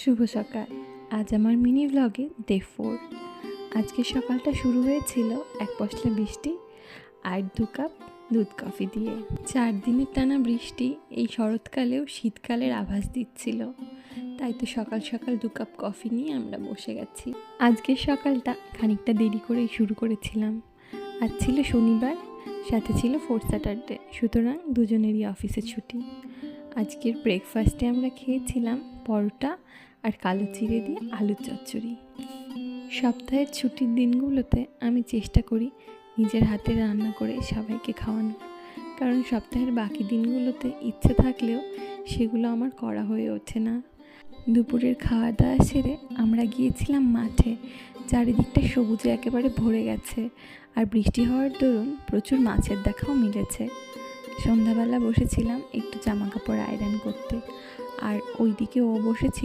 শুভ সকাল। আজ আমার মিনি ভ্লগে ডে 4। আজকের সকালটা শুরু হয়েছিল এক পশলা বৃষ্টি আর 2 কাপ দুধ কফি দিয়ে। 4 দিনের টানা বৃষ্টি এই শরৎকালেও শীতকালের আভাস দিচ্ছিল, তাই তো সকাল সকাল 2 কাপ কফি নিয়ে আমরা বসে গেছি। আজকের সকালটা খানিকটা দেরি করেই শুরু করেছিলাম। আজ ছিল শনিবার, সাথে ছিল 4th স্যাটারডে, সুতরাং দুজনেরই অফিসে ছুটি। আজকের ব্রেকফাস্টে আমরা খেয়েছিলাম পরোটা আর কালো চিড়ে দিয়ে আলুর চচ্চড়ি। সপ্তাহের ছুটির দিনগুলোতে আমি চেষ্টা করি নিজের হাতে রান্না করে সবাইকে খাওয়ানোর, কারণ সপ্তাহের বাকি দিনগুলোতে ইচ্ছে থাকলেও সেগুলো আমার করা হয়ে ওঠে না। দুপুরের খাওয়া দাওয়া সেরে আমরা গিয়েছিলাম মাঠে। চারিদিকটা সবুজে একেবারে ভরে গেছে, আর বৃষ্টি হওয়ার দরুন প্রচুর মাছের দেখাও মিলেছে। সন্ধ্যাবেলা বসেছিলাম একটু জামা কাপড় আয়রন করতে, আর ওইদিকে ও বসেছিল